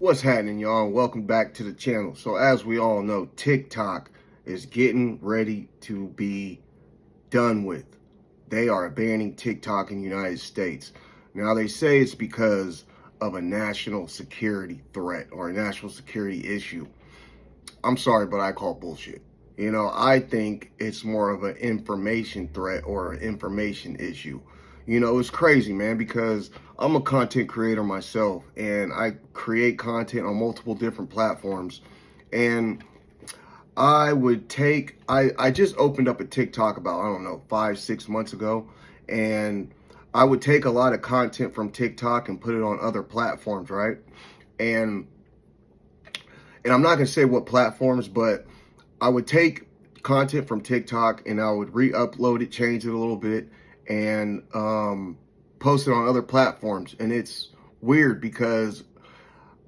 What's happening, y'all? Welcome back to the channel. So as we all know, TikTok is getting ready to be done with. They are banning TikTok in the United States. Now they say it's because of a national security threat or a national security issue. I'm sorry, but I call bullshit. I think it's more of an information threat or an information issue. It's crazy, man, because I'm a content creator myself and I create content on multiple different platforms. And I just opened up a TikTok about, I don't know, 5-6 months ago. And I would take a lot of content from TikTok and put it on other platforms, right? And I'm not going to say what platforms, but I would take content from TikTok and I would re-upload it, change it a little bit, and post it on other platforms. And it's weird because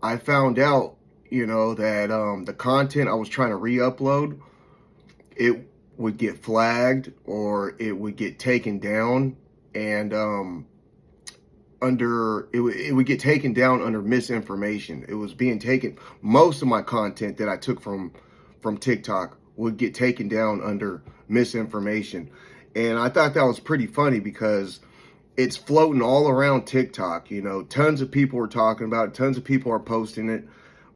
I found out, that the content I was trying to re-upload, it would get flagged or it would get taken down, and it would get taken down under misinformation. It was being taken. Most of my content that I took from TikTok would get taken down under misinformation. And I thought that was pretty funny because it's floating all around TikTok. Tons of people are talking about it, tons of people are posting it,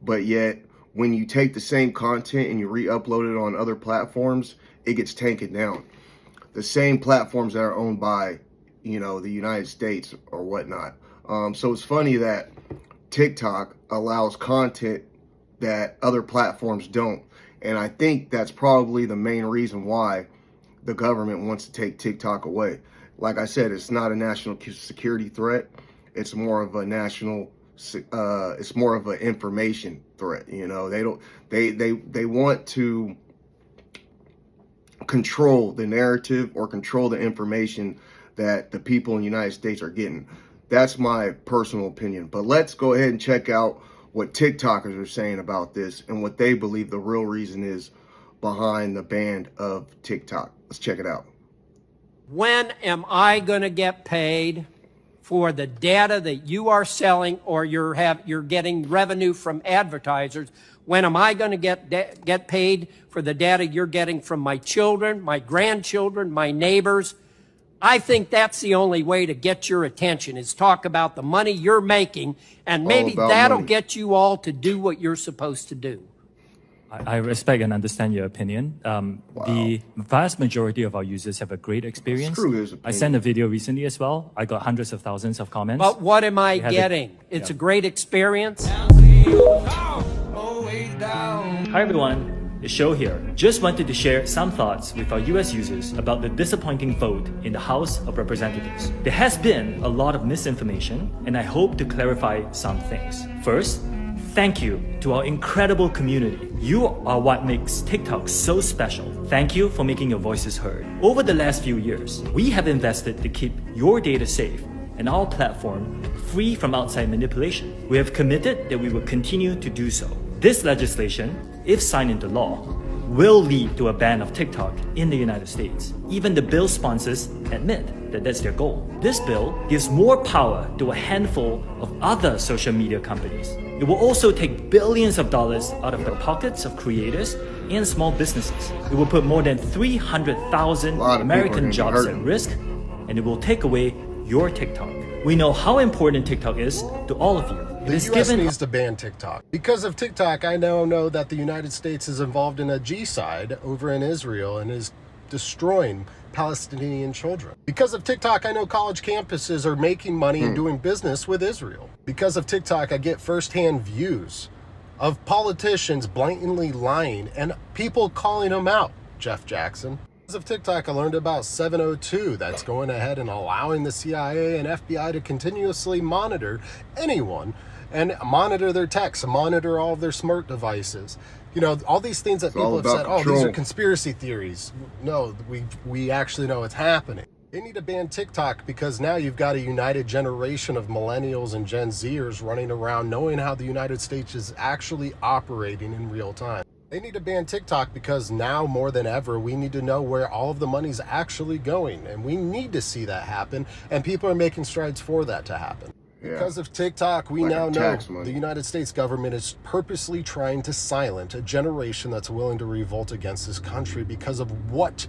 but yet when you take the same content and you re-upload it on other platforms, it gets taken down. The same platforms that are owned by, the United States or whatnot. So it's funny that TikTok allows content that other platforms don't. And I think that's probably the main reason why the government wants to take TikTok away. Like I said, it's not a national security threat. It's more of a it's more of an information threat. They want to control the narrative or control the information that the people in the United States are getting. That's my personal opinion. But let's go ahead and check out what TikTokers are saying about this and what they believe the real reason is behind the ban of TikTok. Let's check it out. When am I going to get paid for the data that you are selling, or you're getting revenue from advertisers? When am I going to get paid for the data you're getting from my children, my grandchildren, my neighbors? I think that's the only way to get your attention, is talk about the money you're making, and maybe that'll get you all to do what you're supposed to do. I respect and understand your opinion. The vast majority of our users have a great experience. Screw his opinion. I sent a video recently as well. I got hundreds of thousands of comments. But what am I getting? It's a great experience. Hi everyone, it's Show here. Just wanted to share some thoughts with our US users about the disappointing vote in the House of Representatives. There has been a lot of misinformation, and I hope to clarify some things. First, thank you to our incredible community. You are what makes TikTok so special. Thank you for making your voices heard. Over the last few years, we have invested to keep your data safe and our platform free from outside manipulation. We have committed that we will continue to do so. This legislation, if signed into law, will lead to a ban of TikTok in the United States. Even the bill sponsors admit that that's their goal. This bill gives more power to a handful of other social media companies. It will also take billions of dollars out of the pockets of creators and small businesses. It will put more than 300,000 American jobs at risk, and it will take away your TikTok. We know how important TikTok is to all of you. The U.S. needs to ban TikTok. Because of TikTok, I now know that the United States is involved in a genocide over in Israel and is destroying Palestinian children. Because of TikTok, I know college campuses are making money and doing business with Israel. Because of TikTok, I get firsthand views of politicians blatantly lying and people calling them out, Jeff Jackson. Because of TikTok, I learned about 702 that's going ahead and allowing the CIA and FBI to continuously monitor anyone and monitor their texts and monitor all of their smart devices. All these things that people have said, these are conspiracy theories. No, we actually know it's happening. They need to ban TikTok because now you've got a united generation of millennials and Gen Zers running around knowing how the United States is actually operating in real time. They need to ban TikTok because now more than ever, we need to know where all of the money's actually going. And we need to see that happen. And people are making strides for that to happen. Because of TikTok, we Like now our know tax money. the United States government is purposely trying to silence a generation that's willing to revolt against this country because of what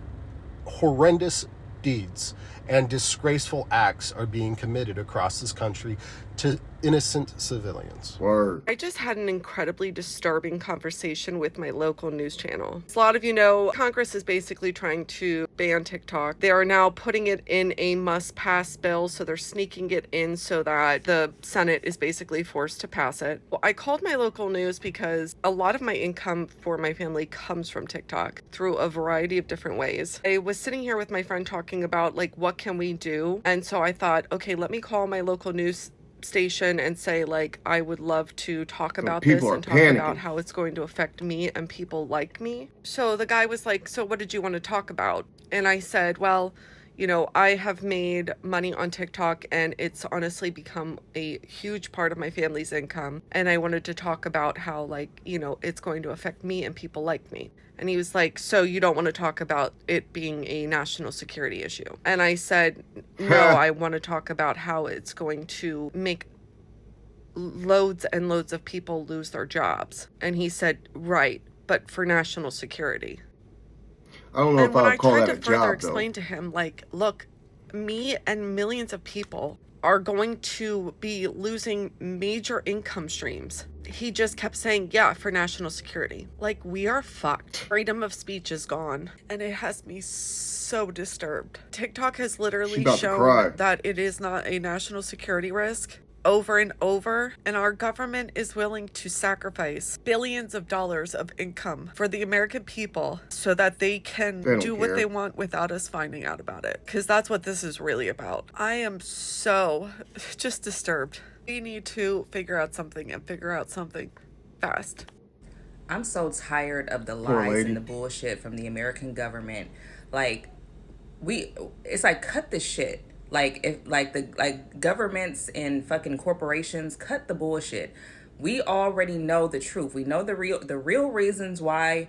horrendous deeds and disgraceful acts are being committed across this country to innocent civilians. Word. I just had an incredibly disturbing conversation with my local news channel. As a lot of you know, Congress is basically trying to ban TikTok. They are now putting it in a must-pass bill, so they're sneaking it in so that the Senate is basically forced to pass it. Well, I called my local news because a lot of my income for my family comes from TikTok through a variety of different ways. I was sitting here with my friend talking about, like, what can we do? And so I thought, okay, let me call my local news station and say, like, I would love to talk about this people are and talk panicking. about how it's going to affect me and people like me. So the guy was like, so what did you want to talk about? And I said, well, you know, I have made money on TikTok and it's honestly become a huge part of my family's income. And I wanted to talk about how, like, you know, it's going to affect me and people like me. And he was like, so you don't want to talk about it being a national security issue? And I said, no, I want to talk about how it's going to make loads and loads of people lose their jobs. And he said, right, but for national security. I don't know And if when I I would call tried that to a further job, though. explain to him, like, look, me and millions of people are going to be losing major income streams, he just kept saying, yeah, for national security. Like, we are fucked. Freedom of speech is gone. And it has me so disturbed. TikTok has She literally about to cry. shown that it is not a national security risk over and over, and our government is willing to sacrifice billions of dollars of income for the American people so that they can They don't do what care. they want without us finding out about it. Because that's what this is really about. I am so just disturbed. We need to figure out something and figure out something fast. I'm so tired of the Poor lies lady. and the bullshit from the American government. Like, it's like, cut the shit. Like, if like governments and fucking corporations, cut the bullshit. We already know the truth. We know the real reasons why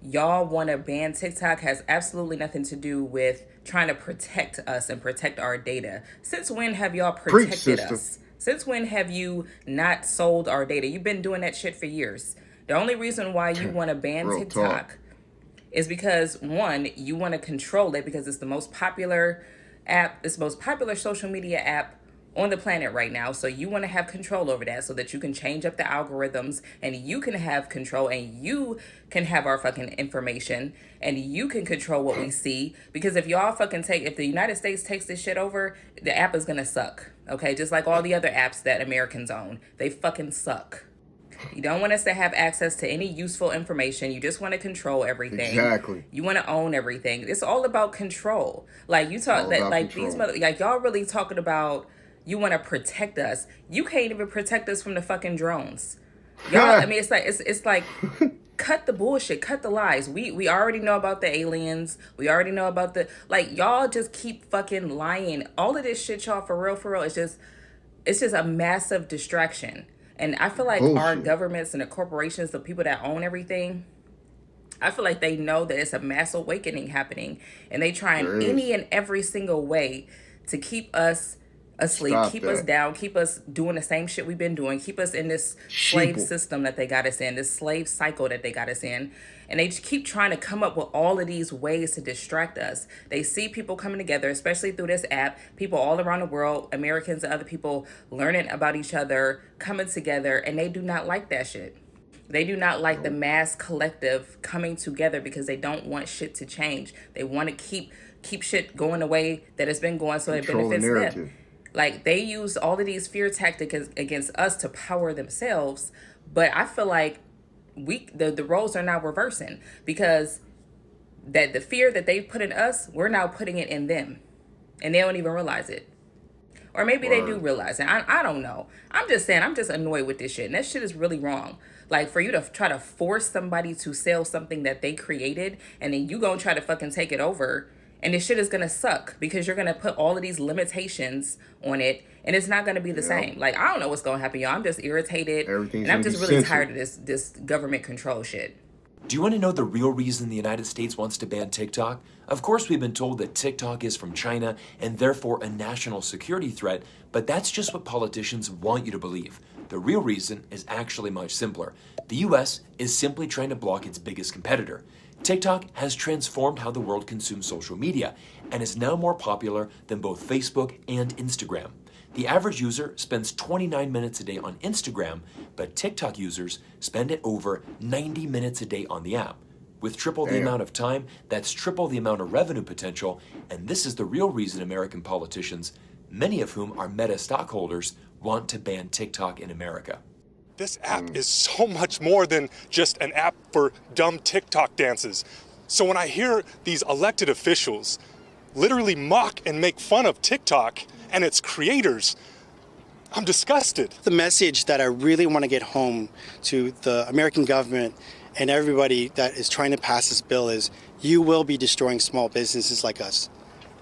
y'all want to ban TikTok has absolutely nothing to do with trying to protect us and protect our data. Since when have y'all Preach, protected sister. us? Since when have you not sold our data? You've been doing that shit for years. The only reason why you want to ban Real TikTok talk. is because, one, you want to control it because it's the most popular app, it's the most popular social media app on the planet right now. So you want to have control over that so that you can change up the algorithms and you can have control and you can have our fucking information and you can control what we see. Because if the United States takes this shit over, the app is going to suck. Okay. Just like all the other apps that Americans own, they fucking suck. You don't want us to have access to any useful information. You just want to control everything. Exactly. You want to own everything. It's all about control. Like, you talk All that, about like, control. like, y'all really talking about you want to protect us. You can't even protect us from the fucking drones. Y'all, I mean, it's like cut the bullshit, cut the lies. We already know about the aliens. We already know about like, y'all just keep fucking lying. All of this shit, y'all, for real, it's just a massive distraction. And I feel like our Bullshit. governments and the corporations, the people that own everything, I feel like they know that it's a mass awakening happening. And they try There in is. any and every single way to keep us asleep, Stop keep us that. down, keep us doing the same shit we've been doing, keep us in this slave Sheeple. system that they got us in, this slave cycle that they got us in. And they just keep trying to come up with all of these ways to distract us. They see people coming together, especially through this app, people all around the world, Americans and other people learning about each other, coming together, and they do not like that shit. They do not like the mass collective coming together because they don't want shit to change. They want to keep shit going the way that it's been going so it Control the benefits narrative. them. Like, they use all of these fear tactics against us to power themselves. But I feel like the roles are now reversing because that the fear that they put in us, we're now putting it in them. And they don't even realize it. Or maybe they do Word. realize it. I don't know. I'm just saying, I'm just annoyed with this shit. And that shit is really wrong. Like, for you to try to force somebody to sell something that they created and then you gonna try to fucking take it over. And this shit is gonna suck because you're gonna put all of these limitations on it and it's not gonna be the same. Like, I don't know what's gonna happen, y'all. I'm just irritated. Everything's And I'm gonna just be really censored. tired of this government control shit. Do you want to know the real reason the United States wants to ban TikTok? Of course, we've been told that TikTok is from China and therefore a national security threat, but that's just what politicians want you to believe. The real reason is actually much simpler. The US is simply trying to block its biggest competitor. TikTok has transformed how the world consumes social media and is now more popular than both Facebook and Instagram. The average user spends 29 minutes a day on Instagram, but TikTok users spend it over 90 minutes a day on the app. With triple the Damn. amount of time, that's triple the amount of revenue potential, and this is the real reason American politicians, many of whom are Meta stockholders, want to ban TikTok in America. This app is so much more than just an app for dumb TikTok dances. So when I hear these elected officials literally mock and make fun of TikTok and its creators, I'm disgusted. The message that I really want to get home to the American government and everybody that is trying to pass this bill is you will be destroying small businesses like us.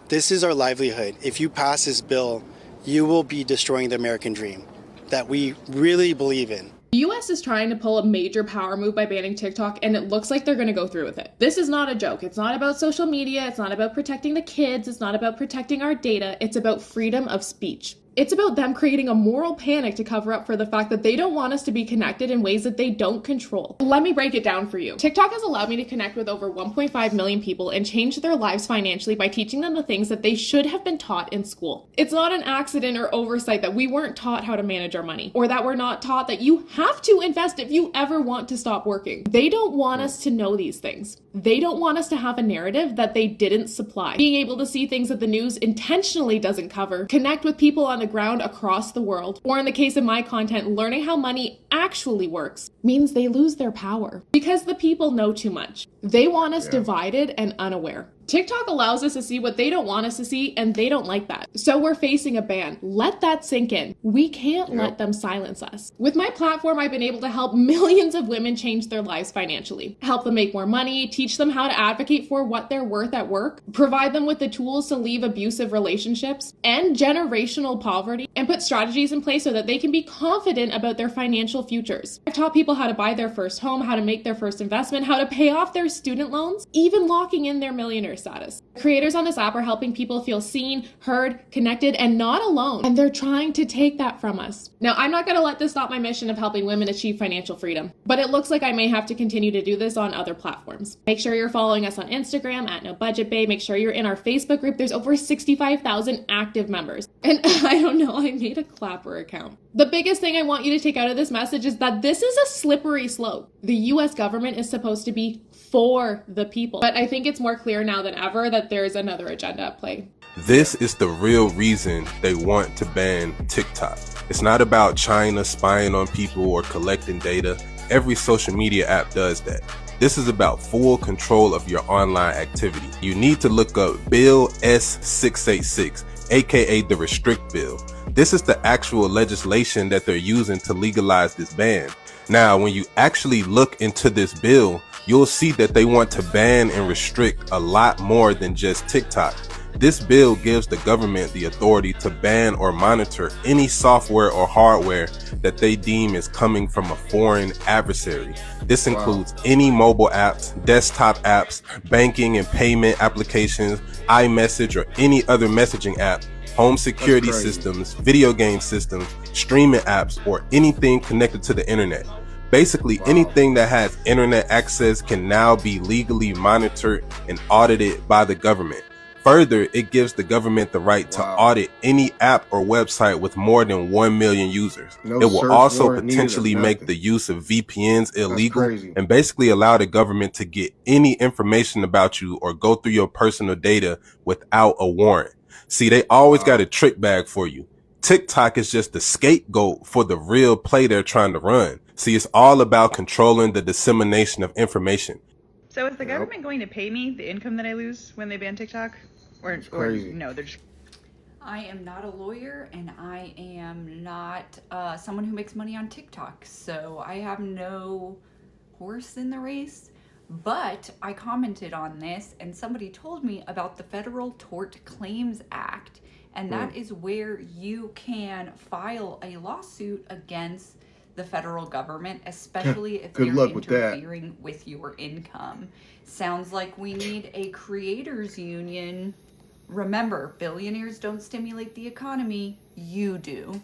This is our livelihood. If you pass this bill, you will be destroying the American dream that we really believe in. The US is trying to pull a major power move by banning TikTok, and it looks like they're going to go through with it. This is not a joke. It's not about social media. It's not about protecting the kids. It's not about protecting our data. It's about freedom of speech. It's about them creating a moral panic to cover up for the fact that they don't want us to be connected in ways that they don't control. Let me break it down for you. TikTok has allowed me to connect with over 1.5 million people and change their lives financially by teaching them the things that they should have been taught in school. It's not an accident or oversight that we weren't taught how to manage our money, or that we're not taught that you have to invest if you ever want to stop working. They don't want us to know these things. They don't want us to have a narrative that they didn't supply. Being able to see things that the news intentionally doesn't cover, connect with people on the ground across the world, or in the case of my content, learning how money actually works, means they lose their power because the people know too much. They want us divided and unaware. TikTok allows us to see what they don't want us to see, and they don't like that. So we're facing a ban. Let that sink in. We can't let them silence us. With my platform, I've been able to help millions of women change their lives financially, help them make more money, teach them how to advocate for what they're worth at work, provide them with the tools to leave abusive relationships, end generational poverty, and put strategies in place so that they can be confident about their financial futures. I've taught people how to buy their first home, how to make their first investment, how to pay off their student loans, even locking in their millionaire status. Creators on this app are helping people feel seen, heard, connected, and not alone. And they're trying to take that from us. Now, I'm not going to let this stop my mission of helping women achieve financial freedom, but it looks like I may have to continue to do this on other platforms. Make sure you're following us on Instagram at NoBudgetBabe. Make sure you're in our Facebook group. There's over 65,000 active members. And I don't know, I made a Clapper account. The biggest thing I want you to take out of this message is that this is a slippery slope. The US government is supposed to be for the people. But I think it's more clear now than ever that there's another agenda at play. This is the real reason they want to ban TikTok. It's not about China spying on people or collecting data. Every social media app does that. This is about full control of your online activity. You need to look up Bill S-686, aka the Restrict Bill. This is the actual legislation that they're using to legalize this ban. Now, when you actually look into this bill, you'll see that they want to ban and restrict a lot more than just TikTok. This bill gives the government the authority to ban or monitor any software or hardware that they deem is coming from a foreign adversary. This includes any mobile apps, desktop apps, banking and payment applications, iMessage, or any other messaging app, home security systems, video game systems, streaming apps, or anything connected to the internet. Basically, anything that has internet access can now be legally monitored and audited by the government. Further, it gives the government the right to audit any app or website with more than 1 million users. No it will search also warrant needed or potentially make nothing. the use of VPNs illegal crazy. and basically allow the government to get any information about you or go through your personal data without a warrant. See, they always got a trick bag for you. TikTok is just the scapegoat for the real play they're trying to run. See, it's all about controlling the dissemination of information. So is the government going to pay me the income that I lose when they ban TikTok? Or no, they're just... I am not a lawyer, and I am not someone who makes money on TikTok, so I have no horse in the race. But I commented on this, and somebody told me about the Federal Tort Claims Act, and that is where you can file a lawsuit against the federal government, especially if Good they're luck with that. interfering with your income. Sounds like we need a creators union. Remember, billionaires don't stimulate the economy, you do.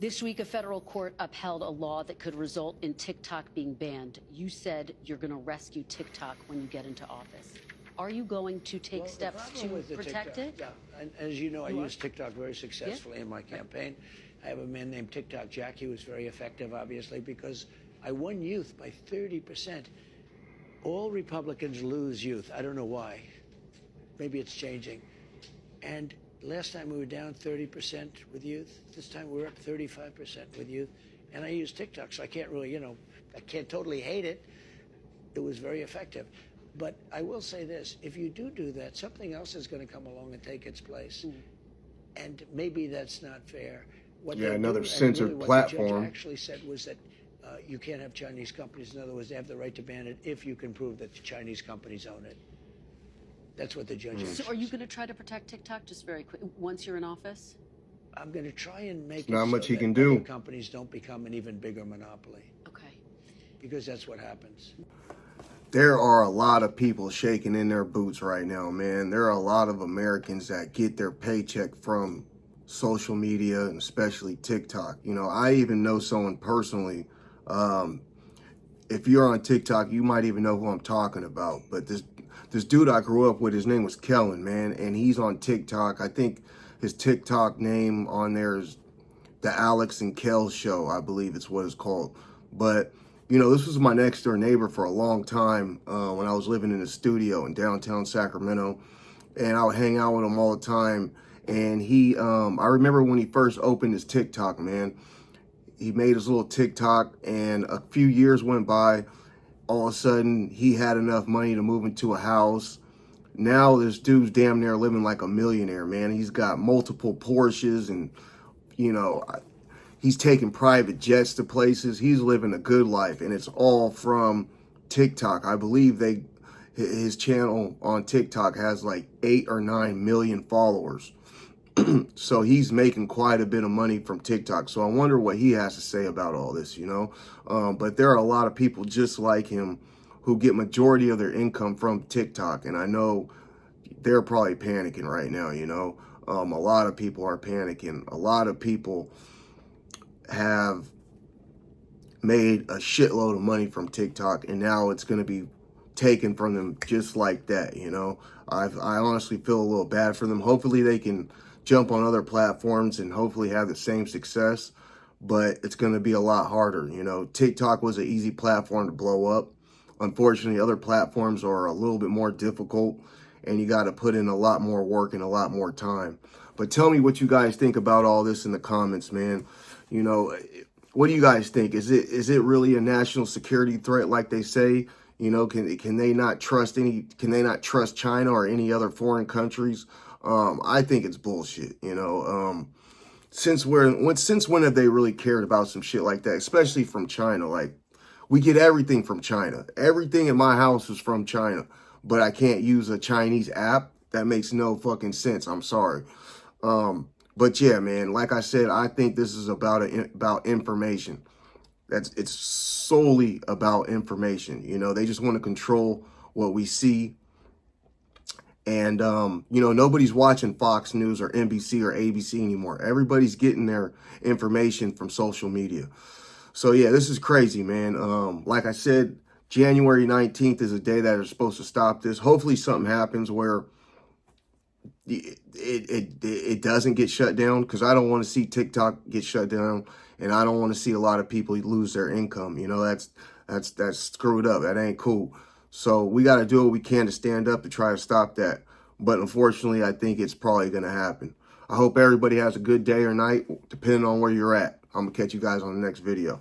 This week, a federal court upheld a law that could result in TikTok being banned. You said you're going to rescue TikTok when you get into office. Are you going to take steps to protect it? Yeah, and as you know, I use TikTok very successfully in my campaign. I have a man named TikTok Jack. He was very effective, obviously, because I won youth by 30%. All Republicans lose youth. I don't know why. Maybe it's changing. And last time we were down 30% with youth. This time we're up 35% with youth. And I use TikTok, so I can't really, I can't totally hate it. It was very effective. But I will say this, if you do that, something else is going to come along and take its place. And maybe that's not fair. What another censored platform. What the judge actually said was that you can't have Chinese companies. In other words, they have the right to ban it if you can prove that the Chinese companies own it. That's what the judge said. So are you going to try to protect TikTok just very quick once you're in office? I'm going to try and make not it much so he can that do. other companies don't become an even bigger monopoly. Okay. Because that's what happens. There are a lot of people shaking in their boots right now, man. There are a lot of Americans that get their paycheck from social media, and especially TikTok. I even know someone personally. If you're on TikTok, you might even know who I'm talking about. But this dude I grew up with, his name was Kellen, man, and he's on TikTok. I think his TikTok name on there is the Alex and Kel Show, I believe it's what it's called. But this was my next door neighbor for a long time when I was living in a studio in downtown Sacramento, and I would hang out with him all the time. And he, I remember when he first opened his TikTok, man, he made his little TikTok, and a few years went by. All of a sudden, he had enough money to move into a house. Now this dude's damn near living like a millionaire, man. He's got multiple Porsches, and he's taking private jets to places. He's living a good life, and it's all from TikTok. I believe his channel on TikTok has like 8 or 9 million followers. So he's making quite a bit of money from TikTok. So I wonder what he has to say about all this, But there are a lot of people just like him who get majority of their income from TikTok. And I know they're probably panicking right now, A lot of people are panicking. A lot of people have made a shitload of money from TikTok, and now it's going to be taken from them just like that, I honestly feel a little bad for them. Hopefully they can jump on other platforms and hopefully have the same success, but it's going to be a lot harder. TikTok was an easy platform to blow up. Unfortunately, other platforms are a little bit more difficult, and you got to put in a lot more work and a lot more time. But tell me what you guys think about all this in the comments, man. What do you guys think? Is it really a national security threat like they say? Can they not trust China or any other foreign countries? I think it's bullshit, Since when have they really cared about some shit like that, especially from China? Like, we get everything from China. Everything in my house is from China, but I can't use a Chinese app? That makes no fucking sense. I'm sorry. But yeah, man, like I said, I think this is about information. It's solely about information. They just want to control what we see. And, nobody's watching Fox News or NBC or ABC anymore. Everybody's getting their information from social media. So, yeah, this is crazy, man. Like I said, January 19th is a day that they're supposed to stop this. Hopefully something happens where it doesn't get shut down, because I don't want to see TikTok get shut down, and I don't want to see a lot of people lose their income. That's screwed up. That ain't cool. So we got to do what we can to stand up to try to stop that. But unfortunately, I think it's probably going to happen. I hope everybody has a good day or night, depending on where you're at. I'm going to catch you guys on the next video.